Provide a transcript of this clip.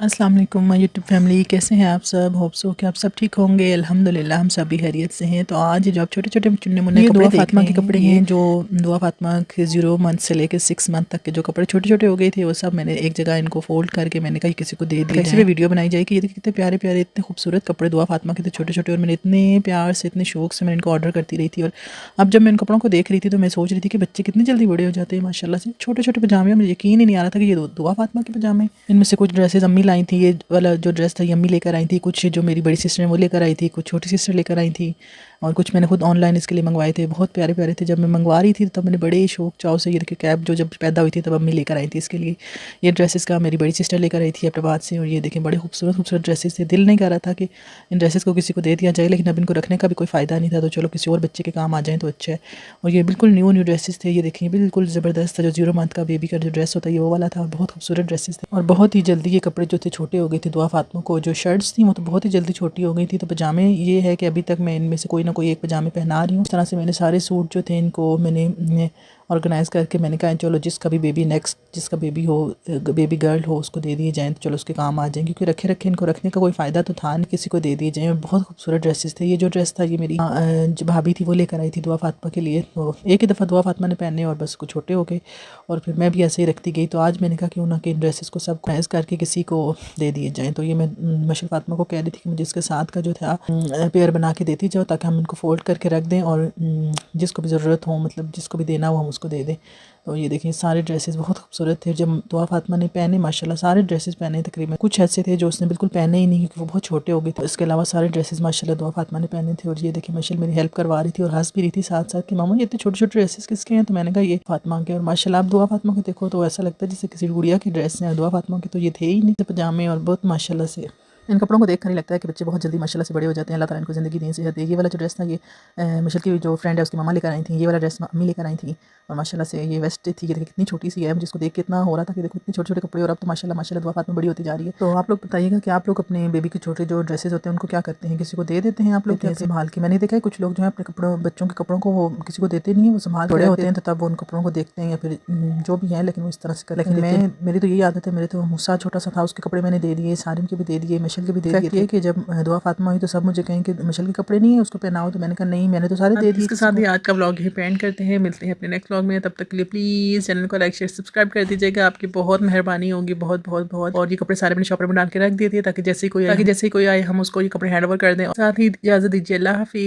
अस्सलाम वालेकुम my YouTube family, कैसे हैं आप सब। होप सो कि आप सब ठीक होंगे। अल्हम्दुलिल्लाह हम सब भी खैरियत से हैं। तो आज जो आप छोटे छोटे चुन्ने मुन्ने कपड़े दुआ फातिमा के कपड़े हैं, जो दुआ फातिमा के 0 मंथ से लेकर 6 मंथ तक के जो कपड़े छोटे छोटे हो गए थे, वो सब मैंने एक जगह इनको फोल्ड करके मैंने कहा किसी को दे दिया जाए। वीडियो बनाई जाए कि ये कितने प्यारे प्यारे इतने खूबसूरत कपड़े दुआ फातिमा के थे छोटे छोटे, और मैंने इतने प्यार से इतने शौक से मैं इनको ऑर्डर करती रही थी। और अब जब मैं इन कपड़ों को देख रही थी तो मैं सोच रही थी कि बच्चे कितनी जल्दी बड़े हो जाते हैं माशाल्लाह से। छोटे छोटे पजामे, मुझे यकीन ही नहीं आ रहा था कि ये दुआ फातिमा के पजामे। इनमें से कुछ ड्रेसेस अम्मी लाई थी, ये वाला जो ड्रेस था ये अम्मी लेकर आई थी, कुछ जो मेरी बड़ी सिस्टर है वो लेकर आई थी, कुछ छोटी सिस्टर लेकर आई थी, और कुछ मैंने खुद ऑनलाइन इसके लिए मंगवाए थे। बहुत प्यारे प्यारे थे। जब मैं मंगवा रही थी तब मैंने बड़े शौक चाव से, ये देखिए कैप जो जब पैदा हुई थी तब अम्मी लेकर आई थी इसके लिए। ये ड्रेसेस का मेरी बड़ी सिस्टर लेकर आई थी हैदराबाद से, और ये देखें बड़े खूबसूरत खूबसूरत ड्रेसेस थे। दिल नहीं कर रहा था कि इन ड्रेसेस को किसी को दे दिया जाए, लेकिन अब इनको रखने का भी कोई फ़ायदा नहीं था, तो चलो किसी और बच्चे के काम आ जाए तो अच्छा है। और ये बिल्कुल न्यू न्यू ड्रेसेस थे, ये देखिए बिल्कुल ज़बरदस्त था। जो 0 मंथ का बेबी का जो ड्रेस होता है ये वो वाला था, और बहुत खूबसूरत ड्रेसेस थे। और बहुत ही जल्दी ये कपड़े जो थे छोटे हो गए थे दुआ फातिमा को। जो शर्ट्स थी वो तो बहुत ही जल्दी छोटी हो गई थी। तो पजामे ये है कि अभी तक मैं इनमें से कोई ना कोई एक पजामे पहना रही हूँ। इस तरह से मैंने सारे सूट जो थे इनको मैंने ऑर्गेनाइज़ करके मैंने कहा चलो जिसका भी बेबी नेक्स्ट जिसका बेबी हो, बेबी गर्ल हो, उसको दे दिए जाएँ तो चलो उसके काम आ जाएँ, क्योंकि रखे रखे इनको रखने का कोई फ़ायदा तो था नहीं, किसी को दे दिए जाएँ। और बहुत खूबसूरत ड्रेसेस थे। ये जो ड्रेस था ये मेरी जो भाभी थी वो लेकर आई थी दुआ फातिमा के लिए। तो एक ही दफ़ा दुआ फातिमा ने पहने और बस कुछ छोटे हो गए, और फिर मैं भी ऐसे ही रखती गई। तो आज मैंने कहा क्यों ना कि इन ड्रेसेस को सब ऑर्गेनाइज़ करके किसी को दे दिए जाएँ। तो ये मैं मशल फातिमा को कह रही थी कि मुझे इसके साथ का जो था पेयर बना के देती जाओ, ताकि हम इनको फोल्ड करके रख दें, और जिसको भी ज़रूरत हो, मतलब जिसको भी देना हो हम उसको दे दें। तो ये देखिए सारे ड्रेसेस बहुत खूबसूरत थे। जब दुआ फातिमा ने पहने माशाल्लाह सारे ड्रेसेस पहने तकरीबन, कुछ ऐसे थे जो उसने बिल्कुल पहने ही नहीं क्योंकि वो बहुत छोटे हो गए थे। इसके अलावा सारे ड्रेसेस माशाल्लाह दुआ फातिमा ने पहने थे। और ये देखिए मशल मेरी हेल्प करवा रही थी और हंस भी रही थी साथ साथ कि मामा ये इतने छोटे छोटे ड्रेसेस किसके हैं। तो मैंने कहा ये फातिमा के। और माशाल्लाह आप दुआ फातिमा को देखो तो ऐसा लगता है जैसे किसी गुड़िया की ड्रेस है। दुआ फातिमा के तो ये थे ही नहीं पजामे, और बहुत माशाल्लाह से इन कपड़ों को देखकर ही लगता है कि बच्चे बहुत जल्दी माशाल्लाह से बड़े हो जाते हैं। अल्लाह ताला इनको ज़िंदगी दें, सेहत दे। ये वाला जो ड्रेस था ये मशल की जो फ्रेंड है उसकी मामा लेकर आई थी। ये वाला ड्रेस अम्मी लेकर आई थी, और माशाल्लाह से ये वेस्ट थी। ये देखिए कितनी छोटी सी है, जिसको देख के इतना हो रहा था कि देखो इतने छोटे छोटे कपड़े, और अब तो माशाल्लाह माशाल्लाह दुआ फातिमा बड़ी होती जा रही है। तो आप लोग बताइएगा कि आप लोग अपने बेबी के छोटे जो ड्रेसेस होते हैं उनको क्या करते हैं, किसी को दे देते हैं आप लोग संभाल के। मैंने देखा है कुछ लोग जो है अपने कपड़ों बच्चों के कपड़ों को वो किसी को देते नहीं है, वो संभाल बड़े होते हैं तो तब वो उन कपड़ों को देखते हैं या फिर जो भी है, लेकिन वो इस तरह से करते हैं। लेकिन मेरी तो यही आदत है। मेरे तो मूसा छोटा सा था, उसके कपड़े मैंने दे दिए, सारिम के भी दे दिए, मशल के भी दे दिए कि जब दुआ फातिमा हुई तो सब मुझे कहें कि मशल के कपड़े नहीं है उसको पहनाओ, तो मैंने कहा नहीं मैंने तो सारे दे दिए। इसके साथ ही आज का व्लॉग यही पेंड करते हैं। मिलते हैं अपने नेक्स्ट व्लॉग में, तब तक के लिए प्लीज़ चैनल को लाइक शेयर सब्सक्राइब कर दीजिएगा। आपकी बहुत मेहरबानी होगी, बहुत बहुत बहुत। और ये कपड़े सारे मैंने शॉपर में डाल के रख दिए थे ताकि जैसे ही कोई आए हम उसको ये कपड़े हैंड ओवर कर दें। साथ ही इजाज़त दीजिए, अल्लाह हाफिज़।